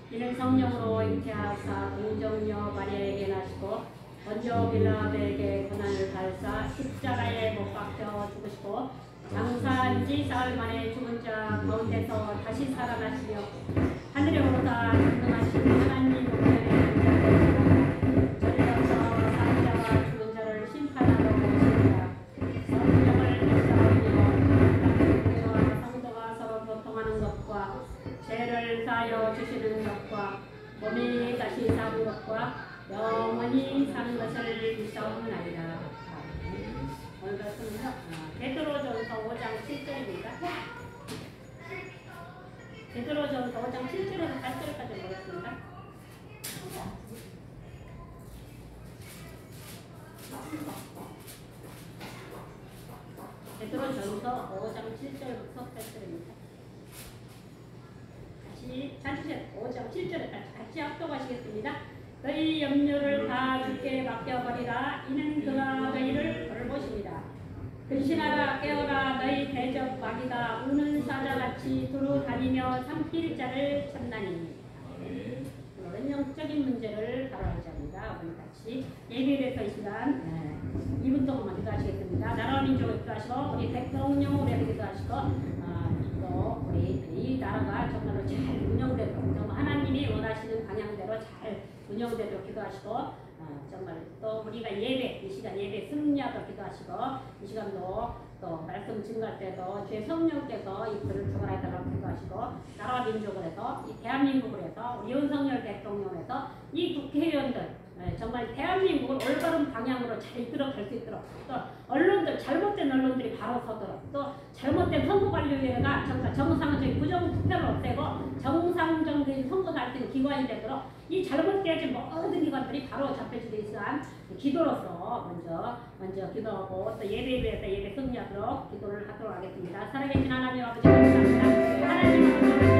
이는 성령으로 잉태하사 동정녀 마리아에게 나시고 본저 빌라도에게 고난을 받으사 십자가에 못 박혀 죽으시고 장사한 지 사흘 만에 죽은 자 가운데서 다시 살아나시며 하늘에 오르사 전능하신 하나님 우편에 전력서 산자와 죽은 자를 심판하러 오시리라. 성령을 믿사오며 성도가 서로 교통하는 것과 죄를 사하여 주시는 것과 몸이 다시 사는 것과 영원히 사는 것을 믿사옵나이다. 오늘 말씀은요, 베드로전서 5장 7절입니다. 베드로전서 5장 7절에서 8절까지 보겠습니다. 베드로전서 5장 7절부터 8절입니다. 같이 5장 7절에 같이 합독하시겠습니다. 너희 염려를 다 주께 맡겨버리라. 이는 그가 너희를 돌보십니다. 근신하라 깨어라. 너희 대적 마귀가 우는 사자같이 두루 다니며 삼킬 자를 찾나니. 오늘은 영적인 문제를 다뤄보자 합니다. 오늘 같이 예배에서 이 시간 2분 동안만 기도하시겠습니다. 나라 민족을 기도하시고 우리 대통령을 기도하시고 또 우리 이 나라가 정말로 잘 운영되도록 정말 하나님이 원하시는 방향대로 잘 운영되도록 기도하시고 정말 또 우리가 예배 이 시간 예배 승리하도록 기도하시고 이 시간도 또 말씀 증거할 때도 주의 성령께서 이 글을 주관하도록 기도하시고 나라 민족을 해서 이 대한민국을 해서 우리 윤석열 대통령을 해서 이 국회의원들 정말 대한민국을 올바른 방향으로 잘 이끌어갈 수 있도록 또 언론들 잘못된 언론들이 바로 서도록 또 잘못된 선거관리위원회가 정말 정상적인 부정투표를 없애고 정상적인 선거가 할 수 있는 기관이 되도록 이 잘못되어진 모든 기관들이 바로 잡혀지기 위한 기도로서 먼저 기도하고 또 예배에서 예배 승리하도록 기도를 하도록 하겠습니다. 살아계신 하나님 아버지 감사합니다. 하나님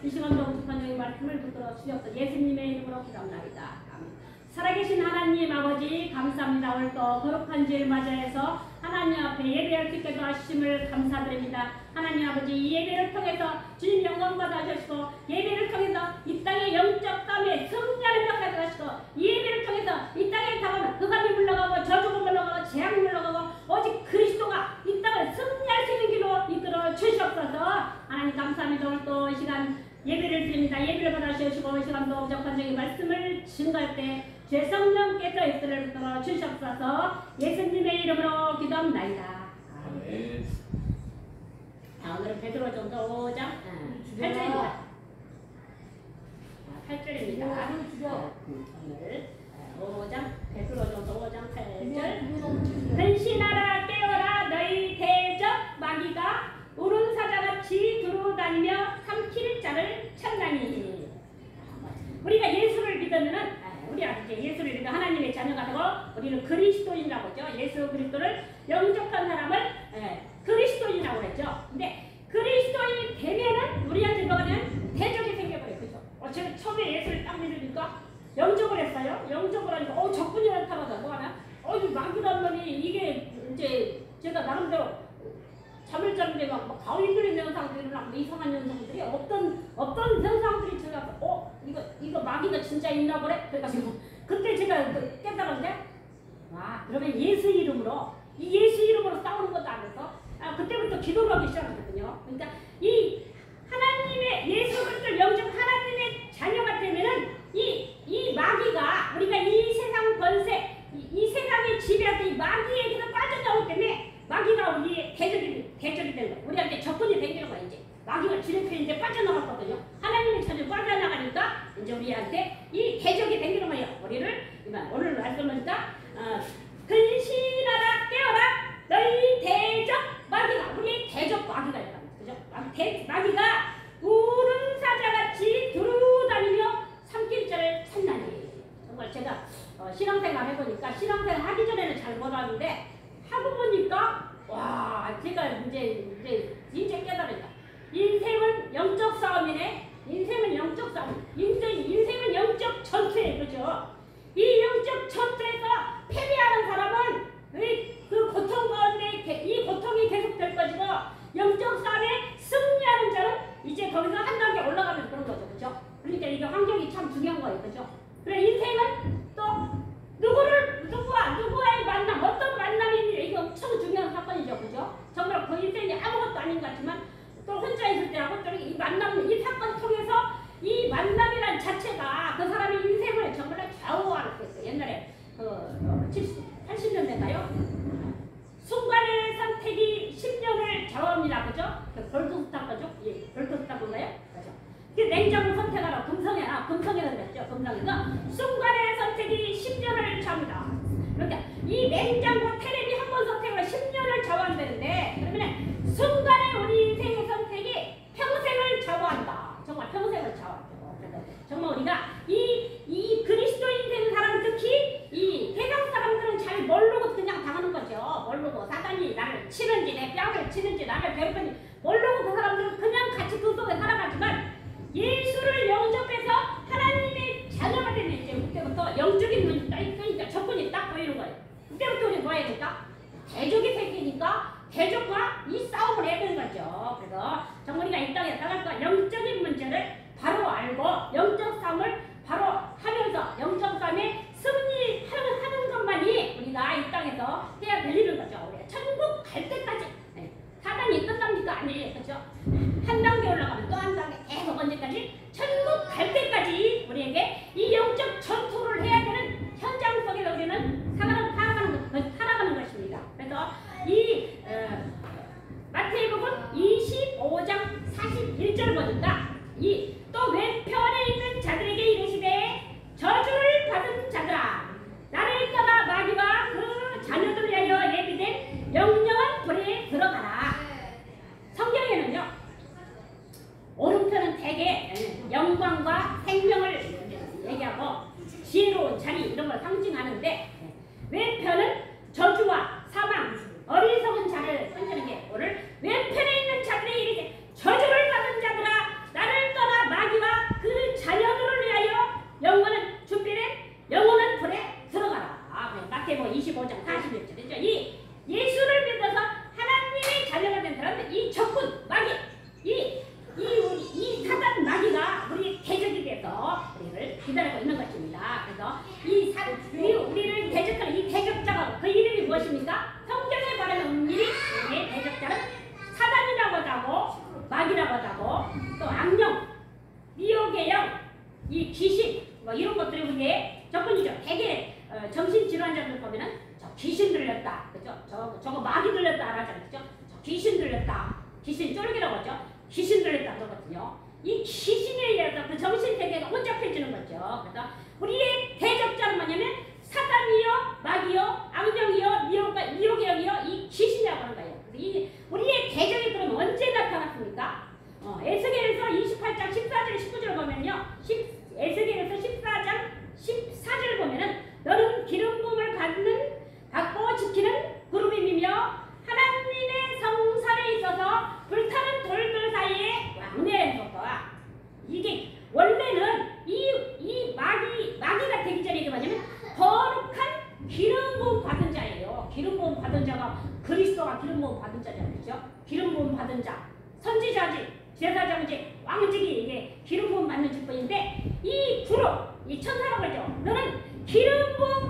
이 시간도 부족한 말씀을 붙들어 주옵소서. 예수님의 이름으로 기도합니다. 아멘. 살아계신 하나님 아버지 감사합니다. 오늘 또 거룩한 주일 맞이해서 하나님 앞에 예배할 수 있게 도와주심을 감사드립니다. 하나님 아버지 이 예배를 통해서 주님 영광 받아주시고 예배를 통해서 이 땅의 영적 감에 승리하는 역사를 하시고 이 예배를 통해서 이 땅에 다가오는 흑암이 물러가고 저주가 물러가고 재앙이 물러가고 오직 그리스도가 이 땅을 승리할 수 있는 길로 이끌어 주시옵소서. 하나님 감사합니다. 오늘 또 이 시간 예배를 드립니다. 예배를 받아주시고 이 시간도 부족한 적인 말씀을 증거할 때 제 성령께서 입술을 붙들어 주시옵소서. 예수님의 이름으로 기도합니다. 아멘. 자, 오늘은 베드로전서 5장 8절입니다. 8절입니다. 오늘 5장 베드로전서 5장 8절. 근신하라 깨어라 너희 대적 마귀가 우는 사자같이 두루다니며 삼킬 자를 찾나니. 우리가 예수를 믿으면은 우리가 이제 예수를 믿는 하나님의 자녀가 되고 우리는 그리스도인이라고 했죠. 예수 그리스도를 영접한 사람을 그리스도인이라고 했죠. 근데 그리스도인이 되면은 우리한테 뭐가 되면 대적이 생겨버려요. 그죠? 제가 처음에 예수를 딱 믿으니까 영접을 했어요. 영접을 하니까 적군이 나타나서 뭐하나? 이 마귀란 놈이 이게 이제 제가 나름대로 잠을 자는데 막 가위들이 현상들이 막 이상한 현상들이 어떤 현상들이 제가 이거 마귀가 진짜 있나 보래. 그래가지고 그때 제가 깨달았는데 그러면 예수 이름으로 이 예수 이름으로 싸우는 것도 아니어서 그때부터 기도를 하기 시작했거든요. 그러니까 이 하나님의 예수 그리스도를 영접 하나님의 자녀가 되면은 이 마귀가 우리가 이 세상 권세 이 세상의 지배하던 이 마귀에게서 빠져나오기 때문에 마귀가 우리의 대적이 되는 거예요. 우리한테 적군이 생기는 거예요. 이제 마귀가 지뢰표에 이제 빠져나갔거든요. 하나님의 자녀 빠져나가니까 이제 우리한테 이 대적이 생기는 거예요. 우리를 오늘 말씀하니까 근신하라 깨어라 너희 대적 마귀가 우리의 대적 마귀가 있다. 그죠? 마귀가 우는 사자같이 두루다니며 삼킬 자를 찾나니. 정말 제가 신앙생활 해보니까 신앙생활 하기 전에는 잘 못하는데 하고 보니까 제가 이제 깨달으니까 인생은 영적 싸움이네. 인생은 영적 싸움. 인생은 영적 전투에 그죠? 이 영적 전투에서 패배하는 사람은 그 고통 가운데 이 고통이 계속될 것이고 영적 싸움에 승리하는 자는 이제 거기서 한 단계 올라가면 그런 거죠. 그죠? 그러니까 이게 환경이 참 중요한 거예요. 그죠? 그래 인생은 또 누구와의 만남, 어떤 만남이 있는지 이게 엄청 중요한 사건이죠. 그죠? 정말 그 인생이 아무것도 아닌 것 같지만 또 혼자 있을 때하고 또 이 만남, 이 사건 통해서 이 만남이란 자체가 그 사람의 인생을 정말 좌우하는 거였어요. 옛날에 80년대인가요? 순간의 선택이 10년을 좌우합니다. 그죠? 별도스타거죠? 예, 별도스타건가요? 그죠? 냉장고 선택하라. 금성에서 그랬죠. 금성에서 순간의 선택이 10년을 좌우합니다. 그러니까 이 냉장고 테레비 한 번 선택으로 10년을 좌우한다는데 그러면 순간의 우리 인생의 선택이 평생을 좌우한다. 정말 평생을 좌우하죠. 그래서 정말 우리가 이 그리스도인 된 사람 특히 이 세상 사람들은 잘 모르고 그냥 당하는 거죠. 모르고 사단이 나를 치는지 내 뺨을 치는지 나를 괴롭히는지 모르고 그 사람들은 그냥 같이 그 속에 살아가지만 예수를 영접해서 하나님의 자녀가 되면 이제 그때부터 영적인 문이 딱 있으니까 적군이 딱 보이는 거예요. 그때부터 우리 뭐 해야 될까? 대적이 생기니까 대적과 이 싸움을 해야 되는 거죠. 그래서 정말 우리가 이 땅에 나갈까 영적인 문제를 바로 알고 영적 싸움을 바로 하면서 영적 싸움에 승리하는 것만이 우리가 이 땅에서 해야 되는 거죠. 우리가 천국 갈 때까지 사단이 끝납니까? 아니에요. 그렇죠? 한 단계 올라가면 또 한 단계 계속 언제까지? 천국 갈 때까지 우리에게 이 영적 전투를 해야 되는 현장 속에서 우리는 살아가는 것입니다. 그래서 이 마태복음 25장 41절을 보니까 또 왼편에 있는 자들에게 이르시되 저주를 받은 자들아 나를 떠나 마귀와 그 자녀들을 위하여 예비된 영영한 불에 들어가라. 성경에는요 오른편은 대개 영광과 생명을 얘기하고 지혜로운 자리 이런 걸 상징하는데 왼편은 저주와 사망 어리석은 자를 선전하는 게 오늘 왼편에 있는 자들의 이르게 저주를 받은 자들아 나를 떠나 이게 조건이죠. 되게 정신질환자들 보면은 저 귀신 들렸다, 그죠? 저거 마귀 들렸다 알아잖아요, 그죠? 저 귀신 들렸다, 귀신 쫄기라고 하죠. 귀신 들렸다 그러거든요. 이 귀신에 의해서 그 정신세계가 혼잡해지는 거죠. 그래서 우리의 대적자는 뭐냐면 사단이요, 마귀요, 악령이요, 미혹의 영이요, 이 귀신이라고 하는 거예요. 그래서 우리의 대적이 그럼 언제 나타났습니까? 에스겔에서 28장 14절 19절 보면요. 에스겔에서 14장 14절 보면은 너는 기름 부음을 받고 지키는 그룹임이며 하나님의 성산에 있어서 불타는 돌들 사이에 왕래했었다. 이게 원래는 이 마귀가 되기 전에 이게 뭐냐면 거룩한 기름 부음 받은 자예요. 기름 부음 받은 자가 그리스도가 기름 부음 받은 자잖아요, 그렇죠? 기름 부음 받은 자, 선지자직, 제사장직, 왕직이 이게 기름 부음 받는 직분인데 이 그룹, 이 천사라고 하죠. 너는 기름 부음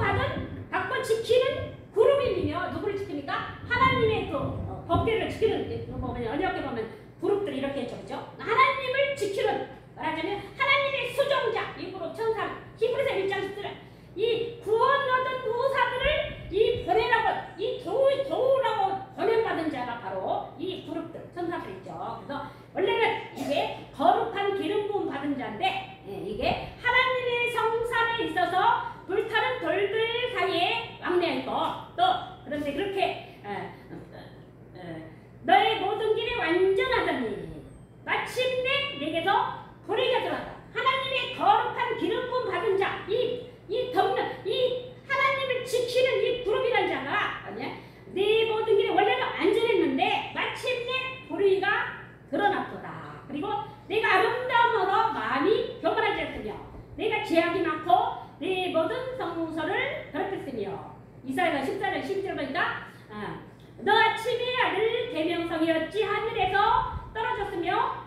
받고 지키는 그룹이며 누구를 지킵니까? 하나님의 그 법궤를 지키는 보면 언약에 보면 그룹들 이렇게 했죠, 그렇죠? 하나님을 지키는 말하자면 하나님의 수종자 이 그룹 천사 히브리서 1장 10절 이 구원 얻은 후사들을 이 보내라고 이 도우라고 보냄받은 자가 바로 이 그룹들 천사들 있죠. 그래서 원래는 이게 거룩한 기름 부음 받은 자인데 이게 하나님의 성산에 있어서 불타는 돌들 사이에 왕래했고 또 그런데 그렇게 너의 모든 길이 완전하더니 마침내 내게서 불의가 들어왔다. 하나님의 거룩한 기름 부음 받은 자 이 하나님을 지키는 이 그룹이라는 자가 아니야? 네 모든 길이 원래는 안전했는데 마침내 불의가 드러났도다. 그리고 내가 아름다움으로 마음이 교만하였으며 내가 죄악이 많고 네 모든 성소를 더럽혔으며 이사야가 14장 12절 보니까 너 아침의 아들 계명성이 어찌 하늘에서 떨어졌으며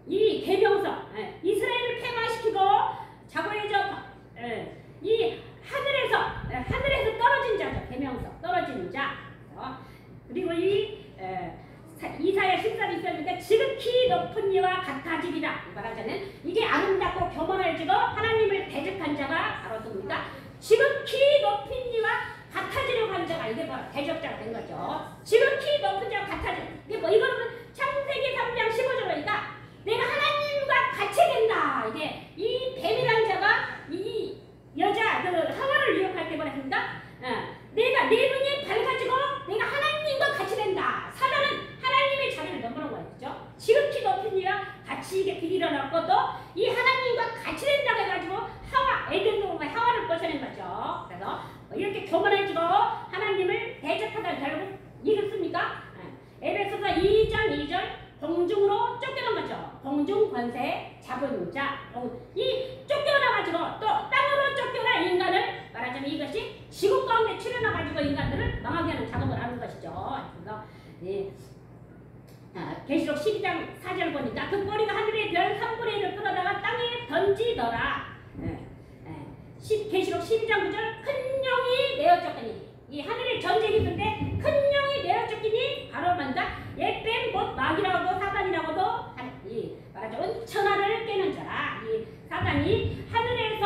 이 계명성 이스라엘을 폐마시키고 자고해져 이 하늘에서 떨어진 자죠. 계명성 떨어진 자. 그리고 이사야 14장 14절이니까 지극히 높은 이와 같아지리라. 말하자면 이게 아름답고 교만해지고 하나님을 대적한 자가 바로 누굽니까? 지극히 높은 이와 같아지려고 한 자가 이게 바로 대적자가 된 거죠. 지극히 높은 자와 같아지려. 이게 뭐 이거는 창세기 3장 15절이니까 내가 하나님과 같이 된다. 이게 이 뱀이라는 자가 이 여자 하와를 유혹할 때 뭐랬습니까? 내가 내 눈이 밝아지고 내가 하나님과 같이 된다. 사단은 하나님의 자리를 넘어간 거예요, 그렇죠? 지극히 높은 이와 같이 이게 일어났고 또 이 하나님과 같이 된다고 해가지고 에덴동과 하와를 뻗어낸 거죠. 그래서 이렇게 교만해지고 하나님을 대적하다 결국 이겼습니까? 에베소서 2장 2절 공중으로 쫓겨난 거죠. 공중 권세 잡은 자. 이 쫓겨나가지고 또 땅으로 쫓겨나 인간을 말하자면 이것이 지구 가운데 출현해가지고 인간들을 망하게 하는 작업을 하는 것이죠. 그래서 계시록 12장 4절 보니까 그 꼬리가 하늘의 별 3분의 1을 끌어다가 땅에 던지더라. 계시록 12장 9절 큰 영이 내어 쫓기니 이 하늘에 전쟁이 있는데 큰 영이 내어 쫓기니 바로 먼저 옛뱀 곧 마귀라고도 사단이라고도 말하자면 천하를 깨는 자라. 이 사단이 하늘의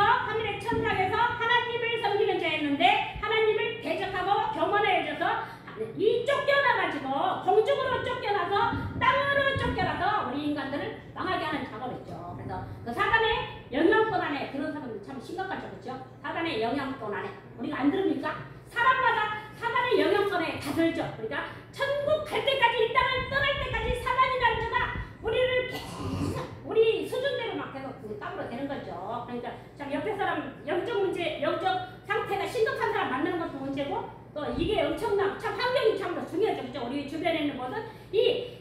천상에서 하나님을 섬기는 자였는데 하나님을 대적하고 교만해져서 이 쫓겨나가지고 공중으로 쫓겨나서 땅으로 쫓겨나서 우리 인간들을 망하게 하는 작업을 했죠. 그래서 그 사단의 영향권 안에 그런 사람들 참 심각하죠, 그렇죠? 사단의 영향권 안에 우리가 안 들읍니까? 사람마다 사단의 영향권에 다 들죠. 그러니까 천국 갈 때까지 이 땅을 떠날 때까지 사단이라는 자가 우리를 계속 우리 수준대로 막 계속 땅으로 되는 거죠. 그러니까 참 옆에 사람 영적 문제, 영적 상태가 심각한 사람 만나는 것도 문제고 또 이게 엄청난 참 환경이 참으로 중요하죠. 그렇죠? 우리 주변에 있는 것은 이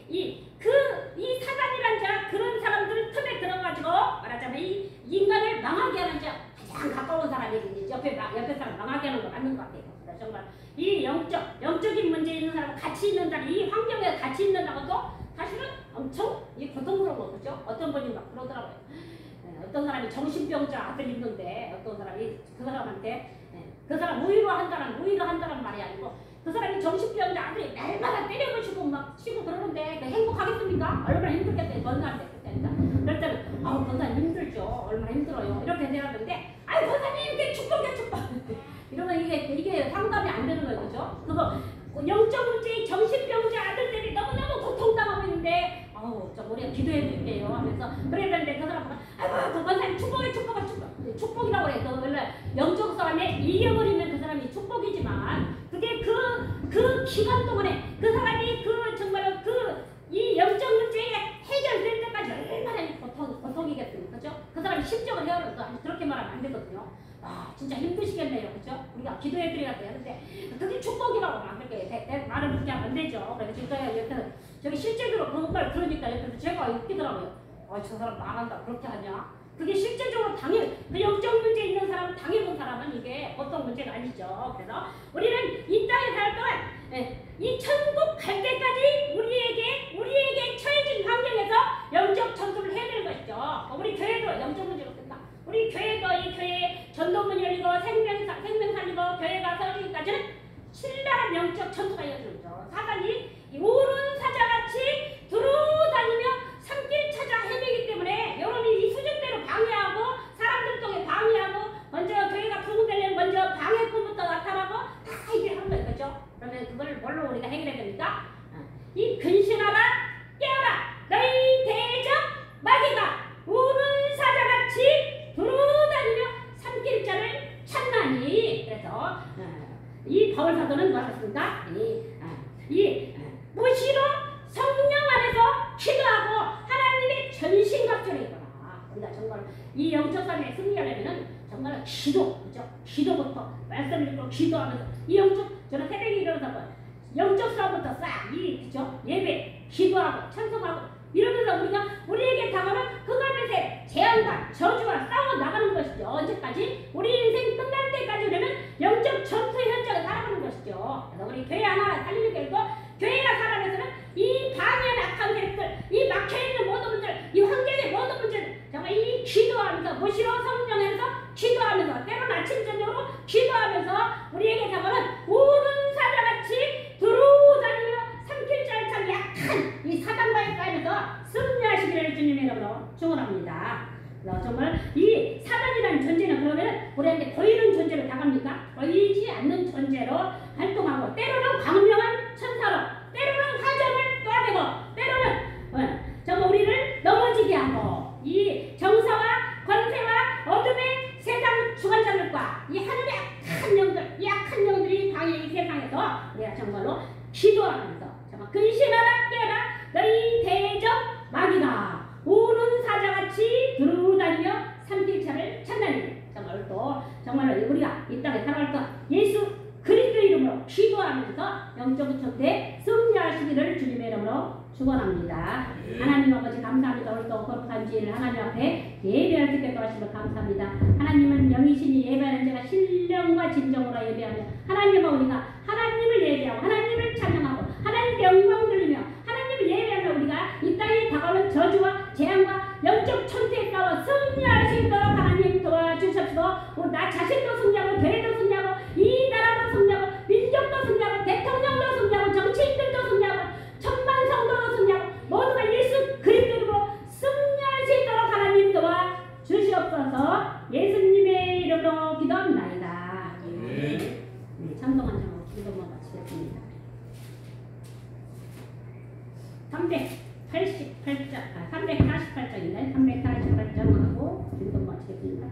사단이란 자 그런 사람들 틈에 들어가지고 말하자면 이 인간을 망하게 하는 자 가장 가까운 사람이 옆에 사람 망하게 하는 거 맞는 것 같아요. 그래서 정말 이 영적인 문제 있는 사람 같이 있는다는 이 환경에 같이 있는다고도 사실은 엄청 고통스러운 거 그렇죠? 어떤 분이 막 그러더라고요. 어떤 사람이 정신병자 아들 있는데 어떤 사람이 그 사람한테 그 사람 우위로 한다는 말이 아니고 그 사람이 정신병자 아들이 날마다 때려부시고 막 치고 그러는데 행복하겠습니까? 얼마나 힘들겠어요. 건사한테 그러니까 그럴 때는 건사는 힘들죠. 얼마나 힘들어요. 거예요. 이렇게 되었는데, 아이 권사님 이게 축복이야 축복. 이러면 이게 상담이 안 되는 거예요, 그죠? 그거 영적 문제, 정신병자 아들들이 너무너무 고통당하고 있는데, 아우 좀 우리가 기도해드릴게요 하면서 그랬는데 그 사람은 아이고 그 권사님 축복이 축복이라고 해서 원래 영적 사람에 이겨버리면 그 사람이 축복이지만 그게 그 기간 동안에 그 사람이 정말 이 영적 문제에 해결될 때까지 얼마나 고통이겠습니까? 그죠? 그 사람이 심정을 헤아려서 그렇게 말하면 안 되거든요. 아 진짜 힘드시겠네요. 그죠? 우리가 기도해드려야 돼요. 근데 그게 축복이라고 막 그렇게 말을 그렇게 하면 안 되죠. 그래서 제가 옆에서 저기 실제적으로 그걸 들으니까 옆에서 제가 웃기더라고요. 저 사람 망한다 그렇게 하냐? 그게 실제적으로 그 영적 문제 있는 사람, 당해본 사람은 이게 보통 문제가 아니죠. 그래서 우리는 이 땅에 살 동안 이 천국 갈 때까지 우리에게 처해진 환경에서 영적 전도를 해야 되는 것이죠. 우리 교회도 영적 문제로 끝나. 우리 교회도 이 교회 전도문 열리고 생명 살리고 교회가 세워지기까지는 신랄한 영적 전도가 이어지죠. 사단이 오른 사자같이 두루다니며 산길 찾아 헤매기 때문에 여러분이 이 수준대로 방해하고 사람들 통해 방해하고 먼저 교회가 부흥되려면 먼저 방해꾼부터 나타나고 다 이게 하는 거예요. 그죠? 그러면 그걸 뭘로 우리가 해결해야 됩니까? 이 근신하라 깨어라 너희 대적 마귀가 우는 사자같이 두루다니며 산길자를 찾나니. 그래서 이 바울 사도는 무엇했습니까? 무시로 성령 안에서 기도하고 하나님의 전신갑주를 입어라. 우리가 정말 이 영적 삶에 승리하려면 정말 기도, 그죠? 기도부터 말씀을 읽고 기도하면서 이 저는 새벽에 일어나서 영적 싸움부터 그죠? 예배, 기도하고 찬송하고 이러면서 우리에게 당하는 그것에 재앙과 저주와 싸워 나가는 것이죠. 언제까지? 우리 인생 끝날 때까지 우리는 영적 전투 현장을 살아가는 것이죠. 그래서 우리 교회 하나 살리는 게 있고 교회가 살아가서는 이 방해한 악한 세력들, 이 막혀있는 모든 문제들, 이 환경의 모든 문제들 정말 이 기도하면서 무시로 성령에서 기도하면서 때로는 아침 저녁으로 기도하면서 우리에게 당하는 우는 사자같이 두루다니며 삼킬자를 참 약한 이 사단과의 싸움에서 승리하시기를 주님의 이름으로 축원합니다. 정말 이 사단이라는 존재는 그러면 우리한테 보이는 존재로 다갑니까? 보이지 않는 존재로 활동하고 때로는 광명한 천사로 때로는 화정을 쏴대고 때로는 정말 우리를 넘어지게 하고 이 정사와 권세와 어둠의 세상 주관자들과 이 하늘의 약한 영들이 방해 이 세상에서 우리가 정말로 기도하면서 정말 근신하라 깨어라 너희 대적 마귀가 우는 사자같이 두루다니며 산길차를 찾나니. 정말 우리가 이 땅에 살아갈 때 예수 그리스도 이름으로 기도하면서 영적 전투에 승리하시기를 주님의 이름으로 축원합니다. 하나님 아버지 감사합니다. 오늘도 거룩한 지혜를 하나님 앞에 예배할 수 있게 도와주시면 감사합니다. 하나님은 영이시니 예배하는 자가 신령과 진정으로 예배하며 하나님과 우리가 하나님을 예배하고 하나님을 찬양하고 하나님께 영광 돌리며 하나님을 예배하며 우리가 이 땅에 다가오는 저주와 재앙과 영적 천태에 싸워 승리할 수 있도록 하나님 도와주십시오. 나 자신도 승리하고 교회도 승리하고 이 나라도 승리하고 민족도 승리하고 대통령도 승리하고 정치인들도 승리하고 천만 성도도 승리하고 모두가 예수 그리스도로 승리할 수 있도록 하나님 도와주시옵소서. 예수님의 이름으로 기도합니다. 찬송한 장으로 기도만 마치겠습니다. 348장인데 348장하고 기도 마치겠습니다.